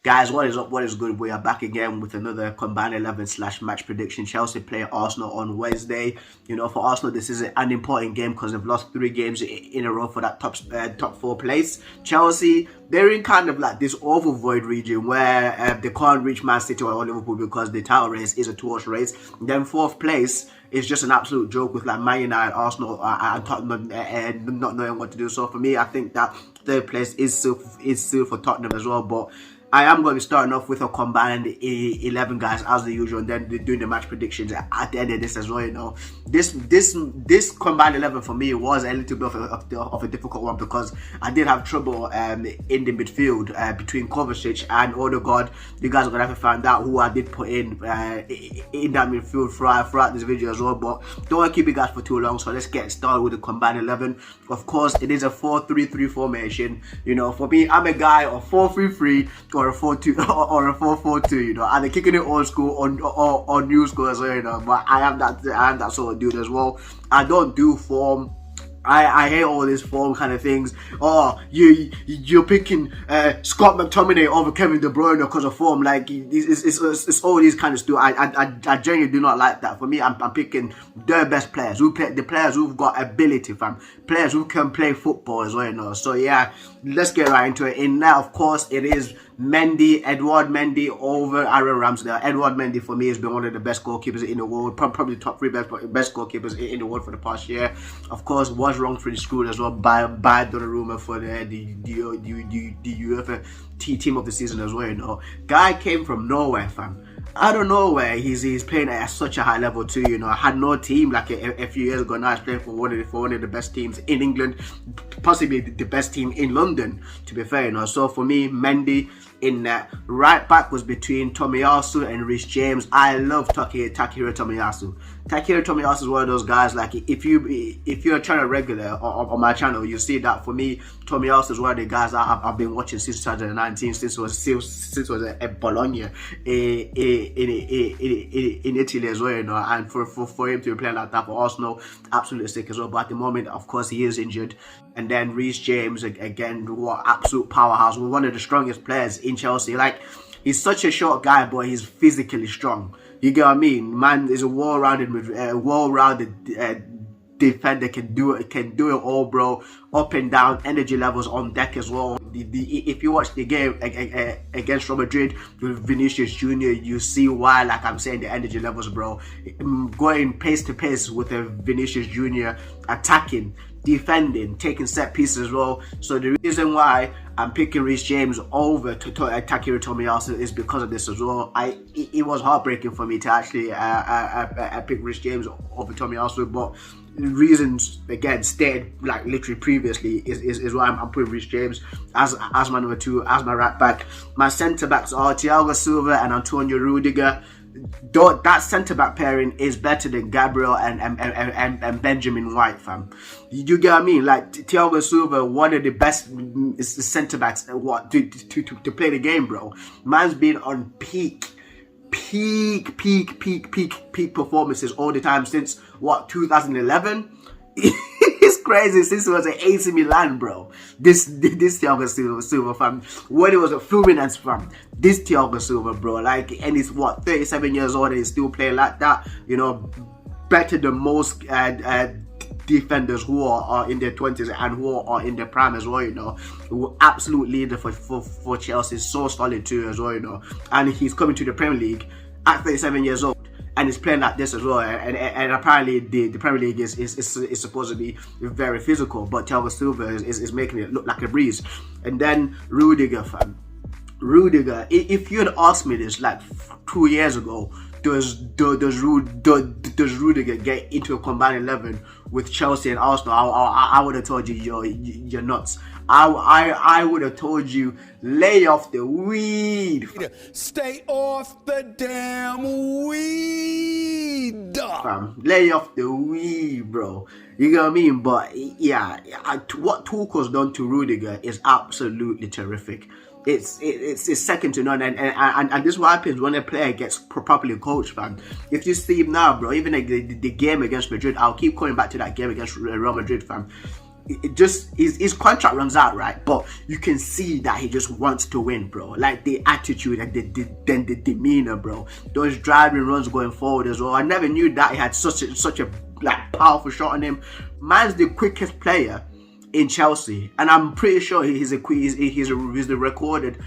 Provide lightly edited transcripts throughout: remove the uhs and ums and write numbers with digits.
Guys, what is up? What is good? We are back again with another combined 11/match prediction. Chelsea play Arsenal on Wednesday. You know, for Arsenal, this is an important game because they've lost 3 games in a row for that top 4 place. Chelsea, they're in kind of like this awful void region where they can't reach Man City or Liverpool because the title race is a 2-horse race. Then 4th place is just an absolute joke with like Man United, Arsenal, and Tottenham not knowing what to do. So for me, I think that 3rd place is still for Tottenham as well, but I am going to be starting off with a combined 11, guys, as the usual, and then doing the match predictions at the end of this as well. You know, this combined 11 for me was a little bit of a difficult one because I did have trouble in the midfield between Kovacic and Odegaard. You guys are going to have to find out who I did put in that midfield throughout this video as well. But don't want to keep you guys for too long, so let's get started with the combined 11. Of course, it is a 4-3-3 formation. You know, for me, I'm a guy of 4-3-3. Or a 4-2 or a 4-4-2, you know, and they're kicking it old school or new school as well, you know. But I am that sort of dude as well. I don't do form. I hate all this form kind of things. Oh, you're picking Scott McTominay over Kevin De Bruyne because of form. Like it's all these kind of stuff. I genuinely do not like that. For me, I'm picking the best players the players who've got ability, fam. Players who can play football as well, you know. So yeah, let's get right into it. And now, of course, it is Edouard Mendy over Aaron Ramsdale. Edouard Mendy for me has been one of the best goalkeepers in the world, probably top 3 best goalkeepers in the world for the past year. Of course, was wrongfully screwed as well by Donnarumma for the UEFA team of the season as well. You know, guy came from nowhere, fam. I don't know where he's playing at such a high level too. You know, I had no team like a few years ago. Now he's playing for one of the best teams in England, possibly the best team in London, to be fair. You know, so for me, Mendy in that right back was between Tomiyasu and Reece James. I love Takehiro Tomiyasu. Takehiro Tomiyasu is one of those guys. Like if you're a channel regular on my channel, you see that for me, Tomiyasu is one of the guys I've been watching since 2019, since it was at Bologna in Italy as well, you know. And for him to be playing like that for Arsenal, absolutely sick as well. But at the moment, of course, he is injured. And then Reece James again, what absolute powerhouse, one of the strongest players in Chelsea. Like, he's such a short guy, but he's physically strong. You get what I mean? Man is a well-rounded defender, can do it all, bro. Up and down, energy levels on deck as well. If you watch the game against Real Madrid with Vinicius Jr., you see why, like I'm saying, the energy levels, bro. Going pace to pace with a Vinicius Jr., attacking, defending, taking set pieces as well. So the reason why I'm picking Reece James over Takehiro Tomiyasu is because of this as well. It was heartbreaking for me to actually pick Reece James over Tomiyasu, but reasons again stated like literally previously is why I'm putting Reece James as my number 2, as my right back. My centre backs are Thiago Silva and Antonio Rudiger. That centre back pairing is better than Gabriel and Benjamin White, fam. You get what I mean? Like Thiago Silva, one of the best centre backs to play the game, bro. Man's been on peak performances all the time since 2011. It's crazy since it was at AC Milan, bro. This Thiago Silva, fam. When it was at Fluminense, fam. This Thiago Silva, bro. Like, and he's 37 years old and he's still playing like that. You know, better than most defenders who are in their 20s and who are in their prime as well, you know. Absolute leader for Chelsea. So solid too as well, you know. And he's coming to the Premier League at 37 years old. And he's playing like this as well, and apparently the Premier League is supposed to be very physical, but Thiago Silva is making it look like a breeze. And then Rudiger, fam. Rudiger, if you had asked me this like 2 years ago, does Rudiger get into a combined 11 with Chelsea and Arsenal? I would have told you you're nuts. I would have told you lay off the weed. Stay off the damn weed. Fam, lay off the weed, bro. You get what I mean? But yeah, what Tuchel's done to Rudiger is absolutely terrific. It's second to none, and this is what happens when a player gets properly coached, fam. If you see him now, bro, even the game against Madrid, I'll keep coming back to that game against Real Madrid, fam. it just his contract runs out, right? But you can see that he just wants to win, bro. Like the attitude and the demeanor, bro. Those driving runs going forward as well. I never knew that he had such a like powerful shot on him. Man's the quickest player in Chelsea, and I'm pretty sure he's the recorded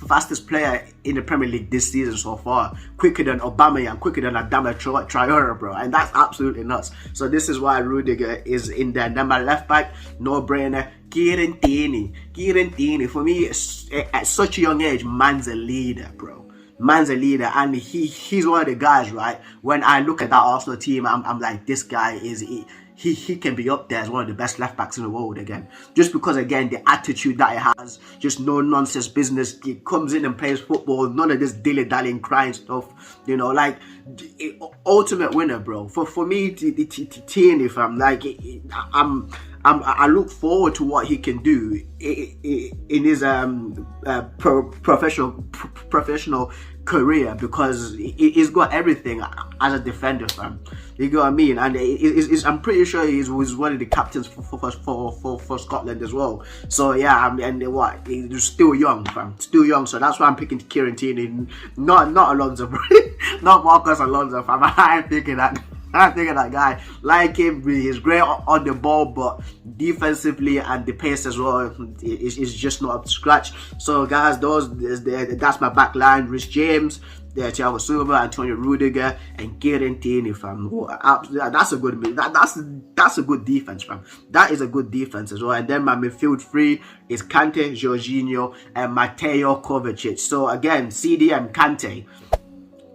fastest player in the Premier League this season so far, quicker than Aubameyang, quicker than Adama Traore, bro, and that's absolutely nuts. So this is why Rudiger is in there. Then my left back, no brainer, Kieran Tierney. For me, at such a young age, man's a leader, bro. Man's a leader, and he's one of the guys, right? When I look at that Arsenal team, I'm like, this guy is he can be up there as one of the best left backs in the world again. Just because, again, the attitude that he has, just no nonsense business. He comes in and plays football, none of this dilly-dallying, crying stuff. You know, like ultimate winner, bro. For me, Tierney, fam, like I look forward to what he can do in his professional career, because he's got everything as a defender, fam. You know what I mean? And I'm pretty sure he's one of the captains for Scotland as well. So yeah, and what, he's still young, fam. Still young. So that's why I'm picking Kieran Tierney, not Alonso, bro. Not Marcos Alonso, fam. I'm thinking that guy. Like him, he's great on the ball, but defensively and the pace as well is just not up to scratch. So guys, that's my back line. Rhys James, Thiago Silva, Antonio Rudiger, and Kieran Tierney, fam. That's a good that's a good defense, fam. That is a good defense as well. And then my midfield three is Kante, Jorginho, and Mateo Kovacic. So again, CD and Kante.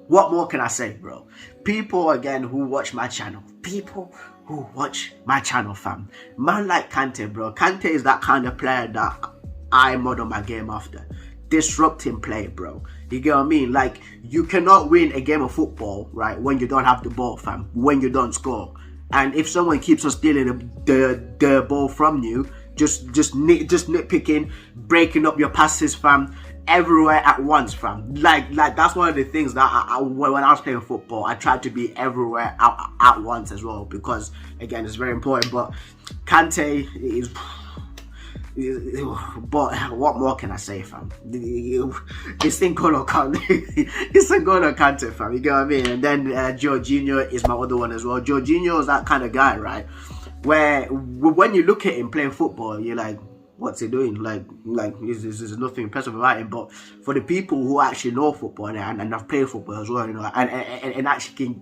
What more can I say, bro? People, again, who watch my channel. Fam. Man like Kante, bro. Kante is that kind of player that I model my game after. Disrupting play, bro. You get what I mean? Like, you cannot win a game of football, right, when you don't have the ball, fam. When you don't score. And if someone keeps on stealing the ball from you, just nitpicking, breaking up your passes, fam, everywhere at once, fam. Like that's one of the things that when I was playing football, I tried to be everywhere at once as well, because again, it's very important. But Kante is. But what more can I say, fam? It's N'Golo Kante, fam. You get what I mean? And then Jorginho is my other one as well. Jorginho is that kind of guy, right? Where when you look at him playing football, you're like, what's he doing? Like there's nothing impressive about him. But for the people who actually know football and have played football as well, you know, and actually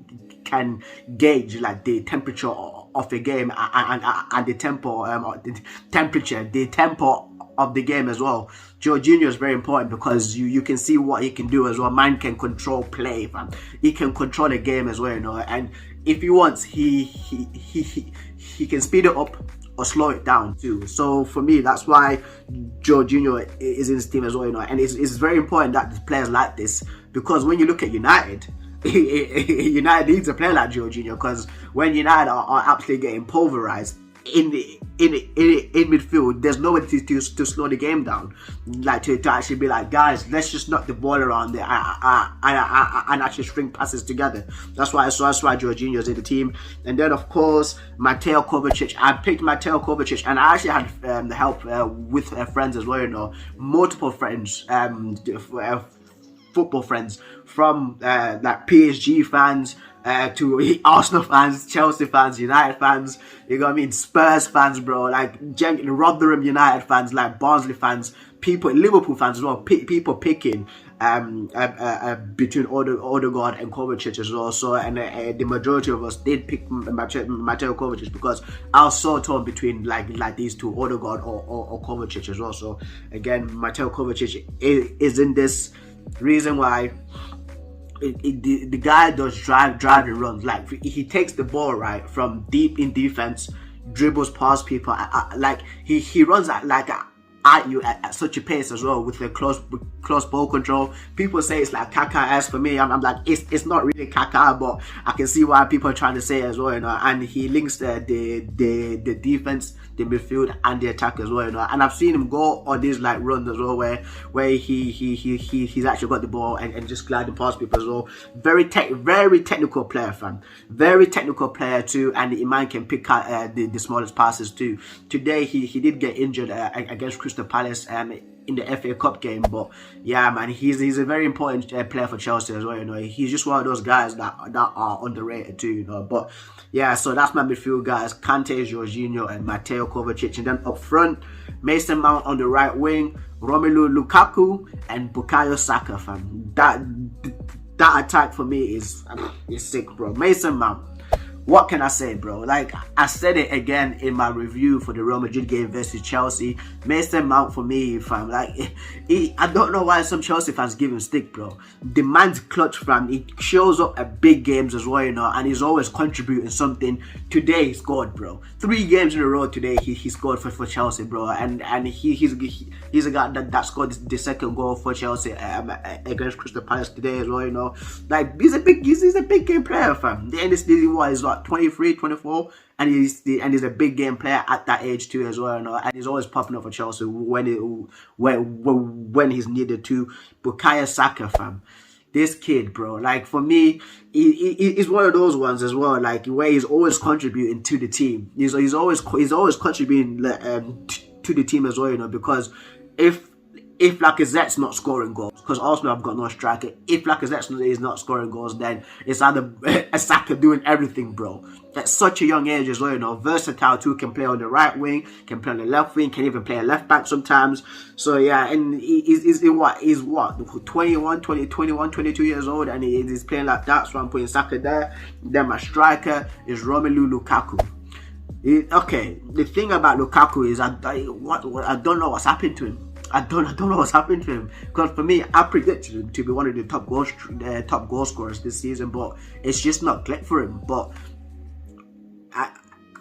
can gauge like the temperature of the game and the tempo, the tempo of the game as well. Jorginho is very important because you can see what he can do as well. Man can control play, fam. He can control the game as well, you know. And if he wants, he can speed it up or slow it down too. So for me, that's why Jorginho is in his team as well, you know. And it's very important that the players like this, because when you look at United, United needs a player like Jorginho, because when United are absolutely getting pulverized in midfield, there's nobody to slow the game down, like to actually be like, guys, let's just knock the ball around there and actually string passes together. That's why Jorginho's in the team. And then of course Mateo Kovacic. I picked Mateo Kovacic, and I actually had the help with friends as well, you know, multiple friends, football friends, from like PSG fans to Arsenal fans, Chelsea fans, United fans, you know what I mean, Spurs fans, bro, like Rotherham United fans, like Barnsley fans, people, Liverpool fans as well, people picking between Odegaard and Kovacic as well. So, and the majority of us did pick Mateo Kovacic, because I was so torn between like these two, Odegaard or Kovacic as well. So again, Mateo Kovacic is in this. Reason why the guy does driving runs. Like, he takes the ball right from deep in defense, dribbles past people, like he runs at like at you at such a pace as well with the close ball control. People say it's like Kaka-esque. For me, I'm like, it's not really Kaka, but I can see why people are trying to say it as well, you know. And he links the defense, the midfield, and the attack as well, you know. And I've seen him go on these like runs as well, where he's actually got the ball and just gliding past people as well. Very technical player, fam. Very technical player too, and the man can pick out the smallest passes too. Today he did get injured against Crystal Palace in the FA Cup game, but yeah, man, he's a very important player for Chelsea as well, you know. He's just one of those guys that are underrated too, you know. But yeah, so that's my midfield guys: Kante, Jorginho, and Mateo Kovacic. And then up front, Mason Mount on the right wing, Romelu Lukaku, and Bukayo Saka, fam. That attack for me is sick, bro. Mason Mount. What can I say, bro? Like, I said it again in my review for the Real Madrid game versus Chelsea. Mason Mount for me, fam. Like, I don't know why some Chelsea fans give him stick, bro. The man's clutch, fam. He shows up at big games as well, you know, and he's always contributing something. Today he scored, bro. 3 games in a row today he scored for Chelsea, bro. And he's a guy that scored the second goal for Chelsea against Crystal Palace today as well, you know. Like, he's a big game player, fam. And this is what he's like 23, 24, and he's a big game player at that age too as well, you know. And he's always popping up for Chelsea when he's needed to. Bukayo Saka, fam. This kid, bro, like, for me, he's one of those ones as well, like, where he's always contributing to the team. He's always contributing to the team as well, you know, because if Lacazette's not scoring goals, because Arsenal have got no striker, if Lacazette is not scoring goals, then it's either Saka doing everything, bro. At such a young age as well, you know, versatile too, can play on the right wing, can play on the left wing, can even play a left back sometimes. So yeah, and he's 21, 22 years old, and he's playing like that, so I'm putting Saka there. Then my striker is Romelu Lukaku. Okay, the thing about Lukaku is I don't know what's happened to him. I don't know what's happened to him, because for me, I predicted him to be one of the top goal scorers this season, but it's just not clicked for him. But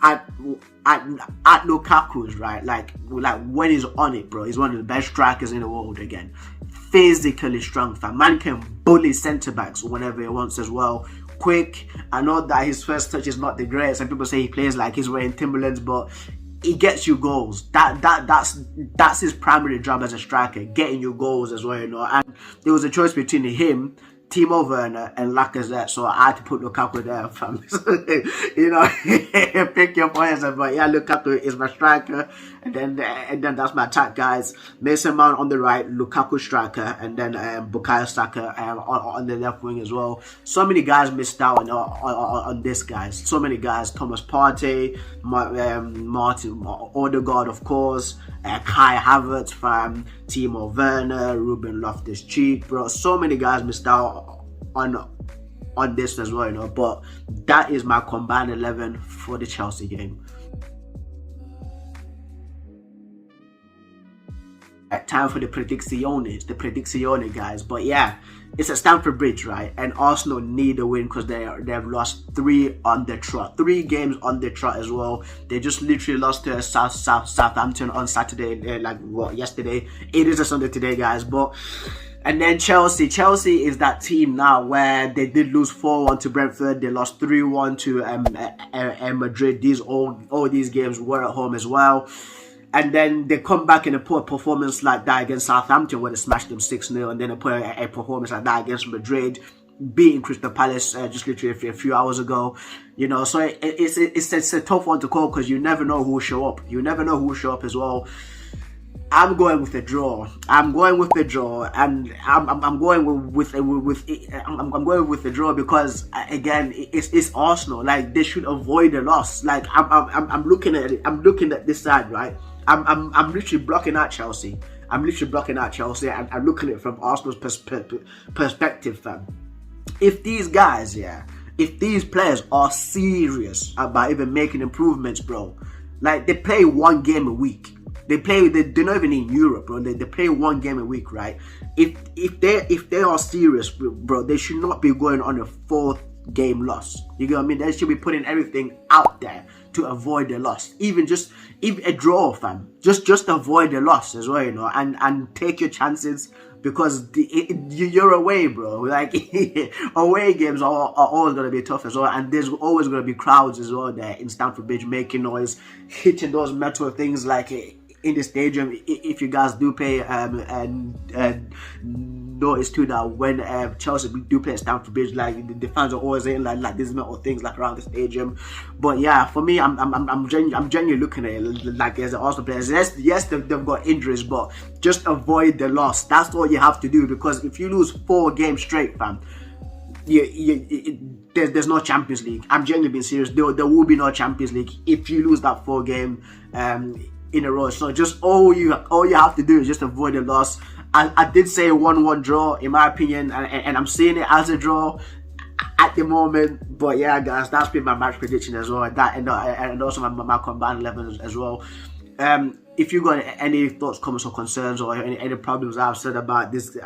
at Lukaku's right, like when he's on it, bro, he's one of the best strikers in the world again. Physically strong, fam. Man can bully centre backs whenever he wants as well. Quick. I know that his first touch is not the greatest. Some people say he plays like he's wearing Timberlands, but he gets you goals. That's his primary job as a striker, getting you goals as well, you know. And there was a choice between him, Timo Werner, and Lacazette, so I had to put Lukaku there, fam. You know, pick your poison. But yeah, Lukaku is my striker, and then that's my attack, guys. Mason Mount on the right, Lukaku striker, and then Bukayo Saka on the left wing as well. So many guys missed out on this, guys. So many guys: Thomas Partey, Martin Odegaard, of course, Kai Havertz, fam, Timo Werner, Ruben Loftus-Cheek, bro. So many guys missed out on this as well, you know. But that is my combined 11 for the Chelsea game. Time for the prediczione, guys. But yeah, it's at Stamford Bridge, right? And Arsenal need a win because they've lost 3 on the trot, 3 games on the trot as well. They just literally lost to Southampton on Saturday, yesterday. It is a Sunday today, guys. And then Chelsea is that team now where they did lose 4-1 to Brentford. They lost 3-1 to Madrid. All these games were at home as well. And then they come back in a poor performance like that against Southampton, where they smashed them 6-0, and then they put a performance like that against Madrid, beating Crystal Palace just literally a few hours ago. You know, so it's a tough one to call because you never know who will show up. You never know who will show up as well. I'm going with the draw. And I'm going with the draw because again, it's Arsenal. Like, they should avoid a loss. Like, I'm looking at it. I'm looking at this side, right? I'm literally blocking out Chelsea. I'm looking at it from Arsenal's perspective, fam. If these guys, if these players are serious about even making improvements, bro, like, they play 1 game a week. They're not even in Europe, bro. They play 1 game a week, right? If they are serious, bro, they should not be going on a game loss. You get what I mean? They should be putting everything out there to avoid the loss. Even a draw, fam. Just avoid the loss as well, you know, and take your chances, because you're away, bro. Like, away games are always going to be tough as well, and there's always going to be crowds as well there in Stamford Bridge making noise, hitting those metal things like in the stadium. If you guys do pay and notice too that when Chelsea do play at Stamford Bridge, like the fans are always saying like these metal things like around the stadium. But yeah, for me, I'm genuinely looking at it like as an Arsenal players. Yes, they've got injuries, but just avoid the loss. That's all you have to do, because if you lose 4 games straight, fam, there's no Champions League. I'm genuinely being serious. There will be no Champions League if you lose that 4 game in a row. So just all you have to do is just avoid the loss. I did say a 1-1 draw in my opinion, and I'm seeing it as a draw at the moment. But yeah, guys, that's been my match prediction as well. That and also my combined 11 as well. If you got any thoughts, comments, or concerns, or any problems I've said about this,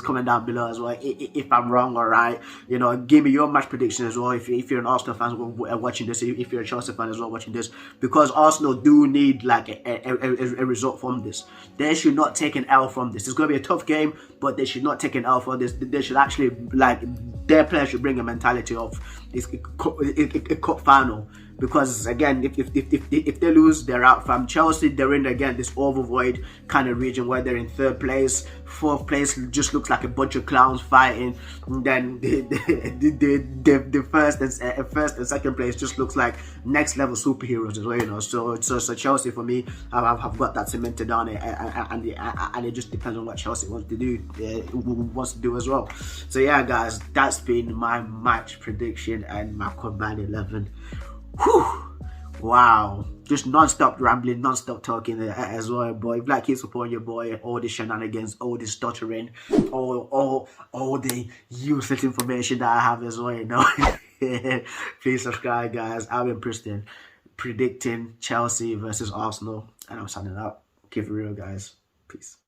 comment down below as well. If I'm wrong or right, you know, give me your match prediction as well. If you're an Arsenal fan watching this, if you're a Chelsea fan as well watching this, because Arsenal do need like a result from this. They should not take an L from this. It's going to be a tough game, but they should not take an L from this. They should actually, like, their players should bring a mentality of it's a cup final. Because again, if they lose, they're out. From Chelsea, they're in again this overvoid kind of region where they're in 3rd place. 4th place just looks like a bunch of clowns fighting. And then the first and 2nd place just looks like next level superheroes as well, you know. So Chelsea for me, I've got that cemented on it, and it just depends on what Chelsea wants to do, as well. So yeah, guys, that's been my match prediction and my combined 11. Whew. Wow, just non-stop rambling, non-stop talking as well, boy. If you like, keep supporting your boy, all the shenanigans, all the stuttering, all the useless information that I have as well, you know. Please subscribe, guys. I've been Preston, predicting Chelsea versus Arsenal, and I'm signing out. Keep it real, guys. Peace.